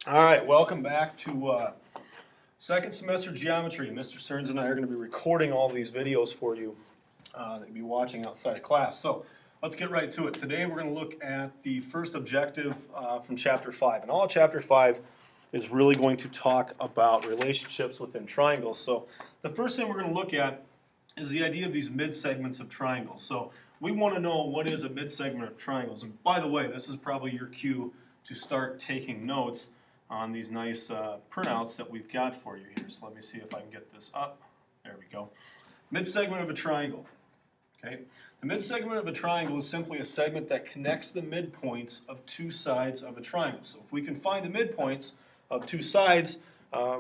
All right, welcome back to second semester geometry. Mr. Stearns and I are going to be recording all these videos for you that you'll be watching outside of class. So let's get right to it. Today we're going to look at the first objective from Chapter 5. And all of Chapter 5 is really going to talk about relationships within triangles. So the first thing we're going to look at is the idea of these midsegments of triangles. So we want to know what is a midsegment of triangles. And by the way, this is probably your cue to start taking notes on these nice printouts that we've got for you here. So let me see if I can get this up. There we go. Midsegment of a triangle. Okay. The midsegment of a triangle is simply a segment that connects the midpoints of two sides of a triangle. So if we can find the midpoints of two sides,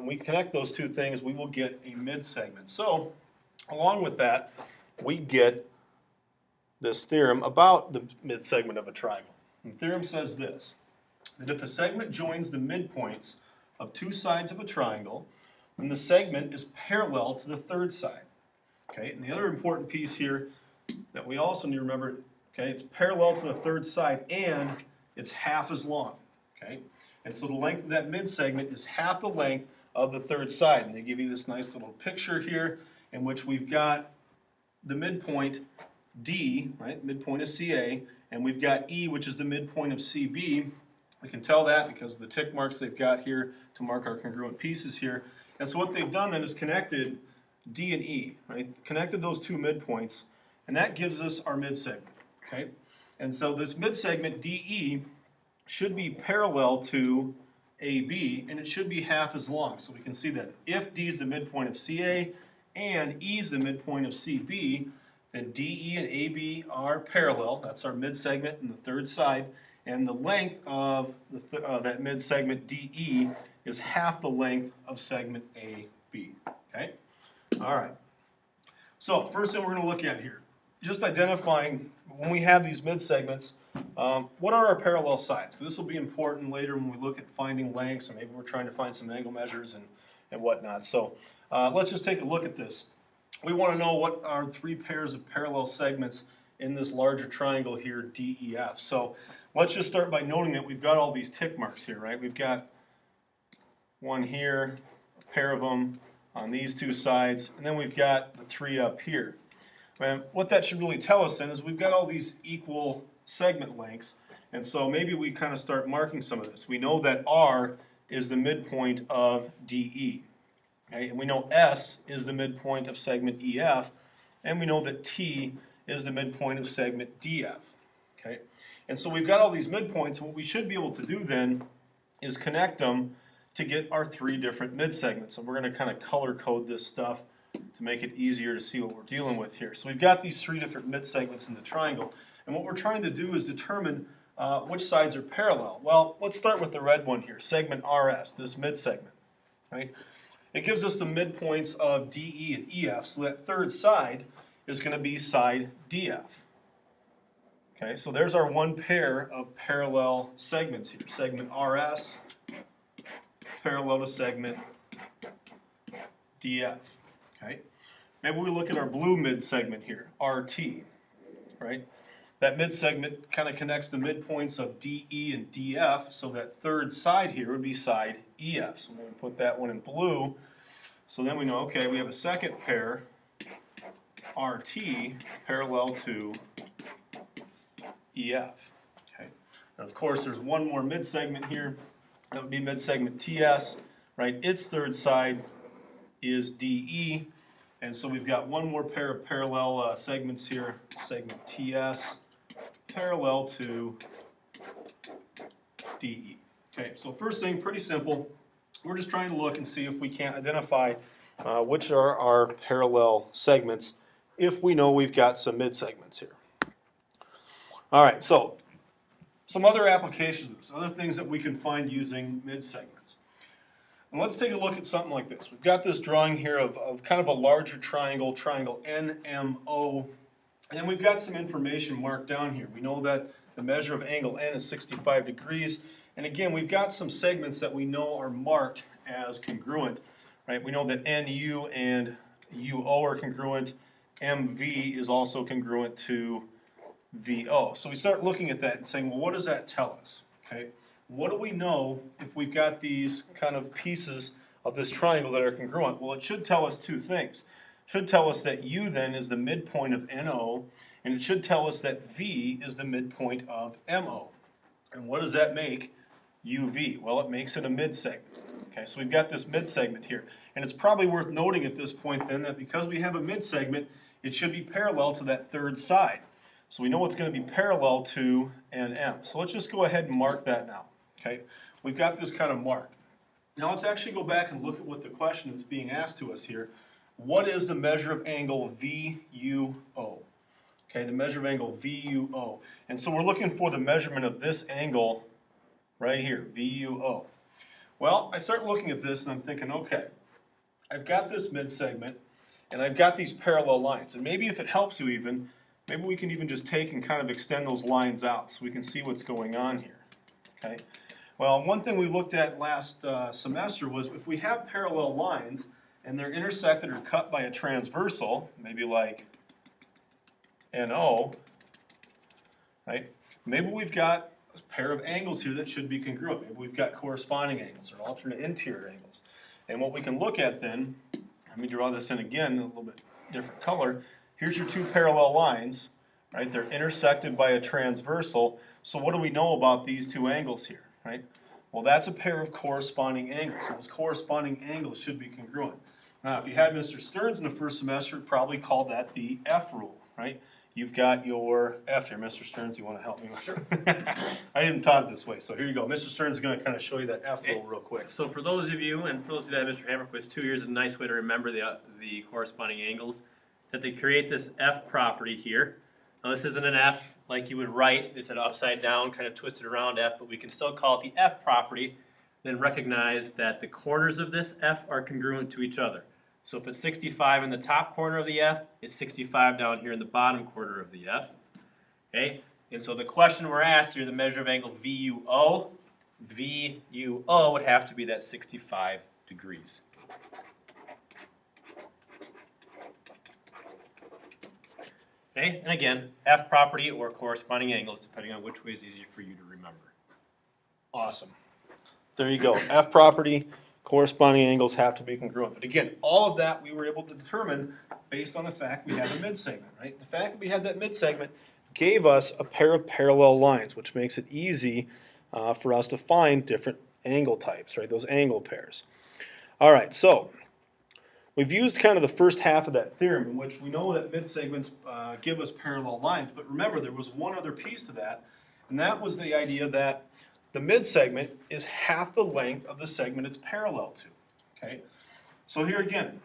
we connect those two things, we will get a midsegment. So along with that, we get this theorem about the midsegment of a triangle. And the theorem says this: that if a segment joins the midpoints of two sides of a triangle, then the segment is parallel to the third side. Okay, and the other important piece here that we also need to remember, okay, it's parallel to the third side and it's half as long. Okay, and so the length of that midsegment is half the length of the third side. And they give you this nice little picture here in which we've got the midpoint D, right? Midpoint is CA, and we've got E, which is the midpoint of CB. We can tell that because of the tick marks they've got here to mark our congruent pieces here. And so what they've done then is connected D and E, right? Connected those two midpoints, and that gives us our midsegment, okay? And so this midsegment DE should be parallel to AB, and it should be half as long. So we can see that if D is the midpoint of CA and E is the midpoint of CB, then DE and AB are parallel. That's our midsegment in the third side. And the length of that midsegment DE is half the length of segment AB. Okay? All right. So first thing we're going to look at here, just identifying when we have these midsegments, what are our parallel sides? This will be important later when we look at finding lengths, and maybe we're trying to find some angle measures and whatnot. So let's just take a look at this. We want to know what are three pairs of parallel segments in this larger triangle here, DEF. So let's just start by noting that we've got all these tick marks here, right? We've got one here, a pair of them on these two sides, and then we've got the three up here. And what that should really tell us then is we've got all these equal segment lengths, and so maybe we kind of start marking some of this. We know that R is the midpoint of DE. Okay? And we know S is the midpoint of segment EF, and we know that T is the midpoint of segment DF. Okay? And so we've got all these midpoints, and what we should be able to do then is connect them to get our three different midsegments. And we're going to kind of color code this stuff to make it easier to see what we're dealing with here. So we've got these three different midsegments in the triangle, and what we're trying to do is determine which sides are parallel. Well, let's start with the red one here, segment RS, this midsegment. Right? It gives us the midpoints of DE and EF, so that third side is going to be side DF. Okay, so there's our one pair of parallel segments here. Segment RS parallel to segment DF. Okay, maybe we look at our blue midsegment here, RT. Right, that midsegment kind of connects the midpoints of DE and DF, so that third side here would be side EF. So I'm going to put that one in blue. So then we know, okay, we have a second pair, RT, parallel to EF. Okay. And of course, there's one more midsegment here. That would be midsegment TS, right? Its third side is DE, and so we've got one more pair of parallel segments here, segment TS, parallel to DE. Okay, so first thing, pretty simple. We're just trying to look and see if we can't identify which are our parallel segments if we know we've got some midsegments here. All right, so some other applications, other things that we can find using midsegments. And let's take a look at something like this. We've got this drawing here of kind of a larger triangle, triangle NMO, and then we've got some information marked down here. We know that the measure of angle N is 65 degrees. And again, we've got some segments that we know are marked as congruent, right? We know that NU and UO are congruent. MV is also congruent to VO. So we start looking at that and saying, well, what does that tell us? Okay. what do we know if we've got these kind of pieces of this triangle that are congruent? Well, it should tell us two things. It should tell us that U then is the midpoint of NO, and it should tell us that V is the midpoint of MO. And what does that make UV? Well, it makes it a midsegment. Okay, so we've got this midsegment here. And it's probably worth noting at this point then that because we have a midsegment, it should be parallel to that third side. So we know it's going to be parallel to NM. So let's just go ahead and mark that now. Okay, we've got this kind of marked. Now let's actually go back and look at what the question is being asked to us here. What is the measure of angle VUO? Okay, the measure of angle VUO. And so we're looking for the measurement of this angle right here, VUO. Well, I start looking at this and I'm thinking, okay, I've got this midsegment and I've got these parallel lines. And maybe if it helps you even, maybe we can even just take and kind of extend those lines out so we can see what's going on here. Okay. Well, one thing we looked at last semester was if we have parallel lines and they're intersected or cut by a transversal, maybe like NO, right? Maybe we've got a pair of angles here that should be congruent. Maybe we've got corresponding angles or alternate interior angles. And what we can look at then, let me draw this in again in a little bit different color. Here's your two parallel lines, right? They're intersected by a transversal. So what do we know about these two angles here, right? Well, that's a pair of corresponding angles. Those corresponding angles should be congruent. Now, if you had Mr. Stearns in the first semester, probably called that the F rule, right? You've got your F here. Mr. Stearns, you want to help me with it? I didn't taught it this way, so here you go. Mr. Stearns is going to kind of show you that F rule real quick. So for those of you, and for those of you that have Mr. Hammerquist 2 years, a nice way to remember the corresponding angles, that they create this F property here. Now this isn't an F like you would write. It's an upside down, kind of twisted around F, but we can still call it the F property, then recognize that the corners of this F are congruent to each other. So if it's 65 in the top corner of the F, it's 65 down here in the bottom corner of the F. Okay? And so the question we're asked here, the measure of angle VUO, VUO would have to be that 65 degrees. Okay? And again, F property or corresponding angles, depending on which way is easier for you to remember. Awesome. There you go. F property, corresponding angles have to be congruent. But again, all of that we were able to determine based on the fact we had a midsegment, right? The fact that we had that midsegment gave us a pair of parallel lines, which makes it easy for us to find different angle types, right? Those angle pairs. All right, so we've used kind of the first half of that theorem in which we know that midsegments give us parallel lines, but remember there was one other piece to that, and that was the idea that the midsegment is half the length of the segment it's parallel to. Okay, so here again,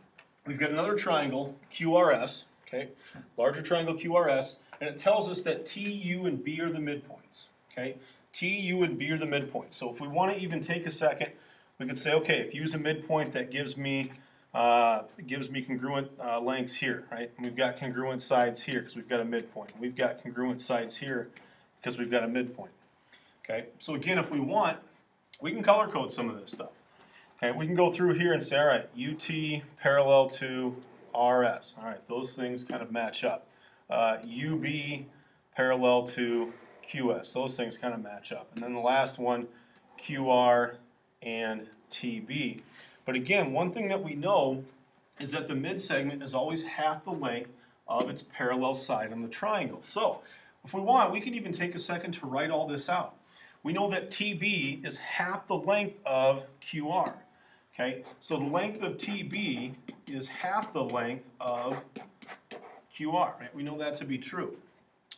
we've got another triangle, QRS, okay, larger triangle QRS, and it tells us that T, U, and B are the midpoints. Okay, T, U, and B are the midpoints. So if we want to even take a second, we could say, okay, if U is a midpoint, that gives me congruent lengths here, right? And we've got congruent sides here because we've got a midpoint. We've got congruent sides here because we've got a midpoint. Okay, so again, if we want, we can color code some of this stuff. Okay, we can go through here and say, all right, UT parallel to RS. All right, those things kind of match up. UB parallel to QS. Those things kind of match up. And then the last one, QR and TB. But again, one thing that we know is that the midsegment is always half the length of its parallel side on the triangle. So if we want, we can even take a second to write all this out. We know that TB is half the length of QR. Okay, so the length of TB is half the length of QR. Right? We know that to be true.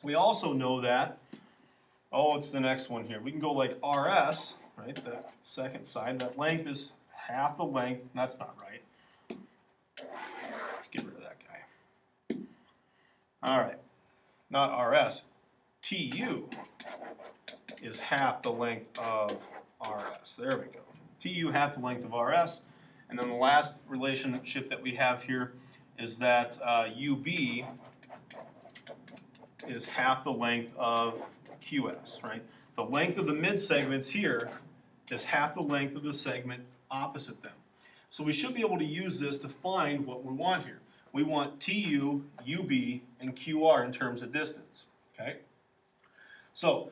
We also know that, oh, it's the next one here. We can go like RS, right, the second side. That length is half the length. That's not right. Get rid of that guy. All right, not RS. TU is half the length of RS. There we go. TU half the length of RS. And then the last relationship that we have here is that UB is half the length of QS, right? The length of the midsegments here is half the length of the segment opposite them. So we should be able to use this to find what we want here. We want TU, UB, and QR in terms of distance, okay? So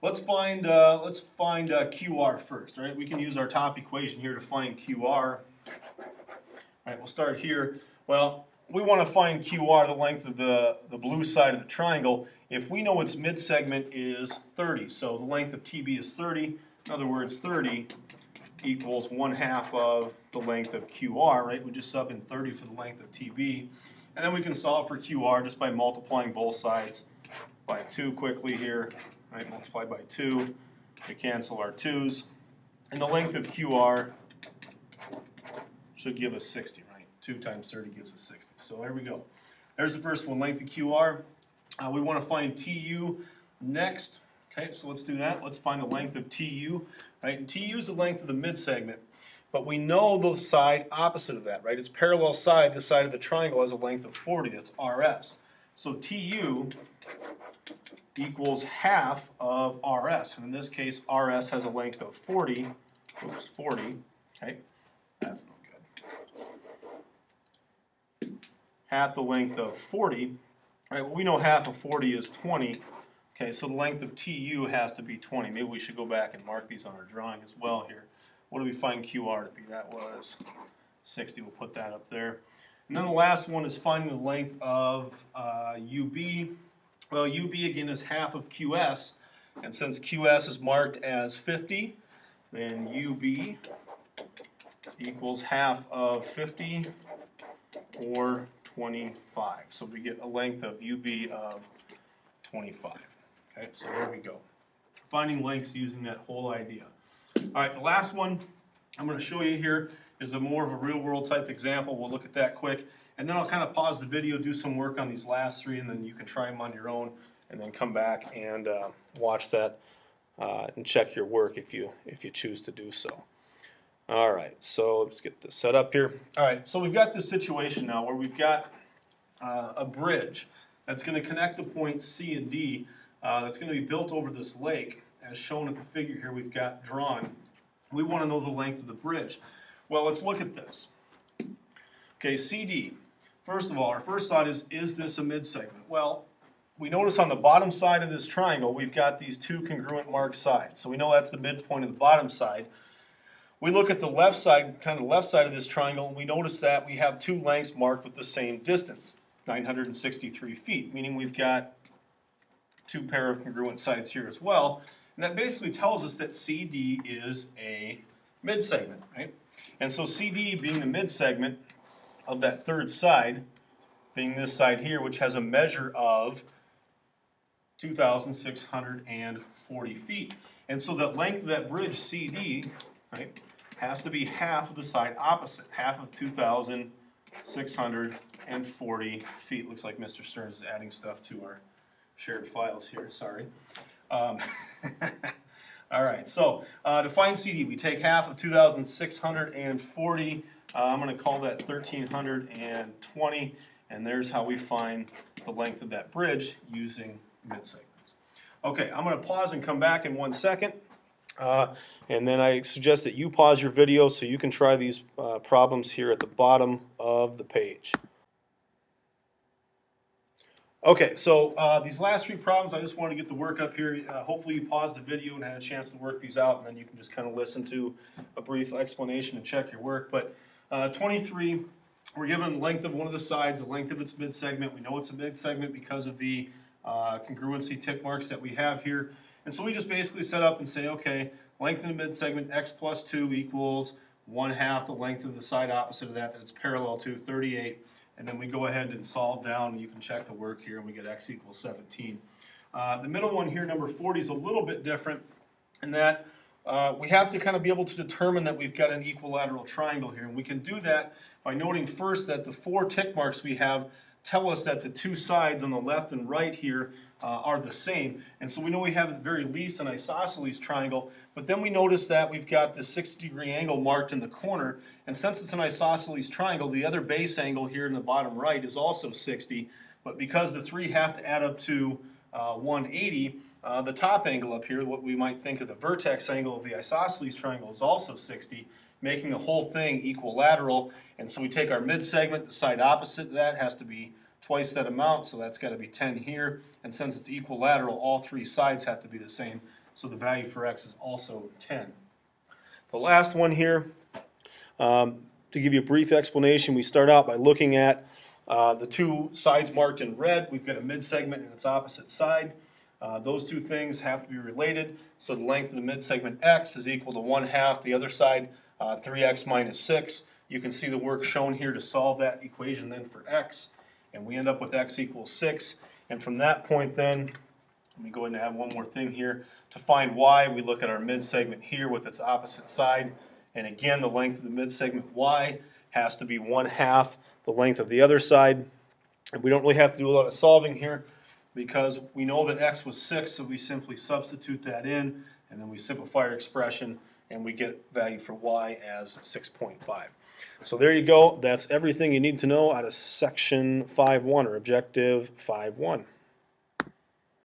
let's find QR first, right? We can use our top equation here to find QR. All right, we'll start here. Well, we want to find QR, the length of the blue side of the triangle, if we know its midsegment is 30. So the length of TB is 30. In other words, 30 equals 1/2 of the length of QR, right? We just sub in 30 for the length of TB. And then we can solve for QR just by multiplying both sides by 2 quickly here. Right, multiply by 2. We cancel our 2's. And the length of QR should give us 60, right? 2 times 30 gives us 60. So there we go. There's the first one, length of QR. We want to find TU next. Okay, so let's do that. Let's find the length of TU. Right, and TU is the length of the midsegment. But we know the side opposite of that, right? Its parallel side, the side of the triangle, has a length of 40. That's RS. So TU equals half of RS. And in this case, RS has a length of 40. Oops, 40. Okay, that's no good. Half the length of 40. All right, well, we know half of 40 is 20. Okay, so the length of TU has to be 20. Maybe we should go back and mark these on our drawing as well here. What do we find QR to be? That was 60. We'll put that up there. And then the last one is finding the length of UB. Well, UB again is half of QS. And since QS is marked as 50, then UB equals half of 50 or 25. So we get a length of UB of 25. Okay, so there we go. Finding lengths using that whole idea. All right, the last one I'm going to show you here is more of a real-world type example. We'll look at that quick, and then I'll kind of pause the video, do some work on these last 3, and then you can try them on your own, and then come back and watch that and check your work if you choose to do so. All right, so let's get this set up here. All right, so we've got this situation now where we've got a bridge that's going to connect the points C and D that's going to be built over this lake, as shown in the figure here we've got drawn. We want to know the length of the bridge. Well, let's look at this. Okay, CD. First of all, our first thought is this a midsegment? Well, we notice on the bottom side of this triangle, we've got these 2 congruent marked sides. So we know that's the midpoint of the bottom side. We look at the left side, kind of the left side of this triangle, and we notice that we have 2 lengths marked with the same distance, 963 feet, meaning we've got 2 pair of congruent sides here as well. And that basically tells us that CD is a midsegment, right? And so CD being the midsegment of that third side, being this side here, which has a measure of 2,640 feet. And so the length of that bridge, CD, right, has to be half of the side opposite, half of 2,640 feet. Looks like Mr. Stearns is adding stuff to our shared files here, sorry. All right, so to find CD, we take half of 2,640. I'm going to call that 1,320, and there's how we find the length of that bridge using midsegments. Okay, I'm going to pause and come back in 1 second, and then I suggest that you pause your video so you can try these problems here at the bottom of the page. Okay, so these last 3 problems, I just wanted to get the work up here. Hopefully you paused the video and had a chance to work these out, and then you can just kind of listen to a brief explanation and check your work. But 23, we're given the length of one of the sides, the length of its midsegment. We know it's a midsegment because of the congruency tick marks that we have here. And so we just basically set up and say, okay, length of the midsegment, x plus 2 equals 1/2 the length of the side opposite of that it's parallel to, 38. And then we go ahead and solve down, and you can check the work here, and we get x equals 17. The middle one here, number 40, is a little bit different in that we have to kind of be able to determine that we've got an equilateral triangle here. And we can do that by noting first that the 4 tick marks we have tell us that the 2 sides on the left and right here are the same. And so we know we have at the very least an isosceles triangle, but then we notice that we've got the 60-degree angle marked in the corner, and since it's an isosceles triangle, the other base angle here in the bottom right is also 60, but because the 3 have to add up to 180, the top angle up here, what we might think of the vertex angle of the isosceles triangle, is also 60, making the whole thing equilateral. And so we take our midsegment, the side opposite of that has to be twice that amount, so that's got to be 10 here. And since it's equilateral, all 3 sides have to be the same. so the value for x is also 10. The last one here, to give you a brief explanation, we start out by looking at the two sides marked in red. We've got a midsegment and its opposite side. Those two things have to be related, so the length of the midsegment x is equal to 1/2 the other side, 3x minus 6. You can see the work shown here to solve that equation then for x, and we end up with x equals 6. And from that point then, let me go ahead and add one more thing here. To find y, we look at our midsegment here with its opposite side, and again the length of the midsegment y has to be 1/2 the length of the other side. And we don't really have to do a lot of solving here because we know that x was 6, so we simply substitute that in, and then we simplify our expression, and we get value for y as 6.5. So there you go. That's everything you need to know out of section 5.1 or objective 5.1.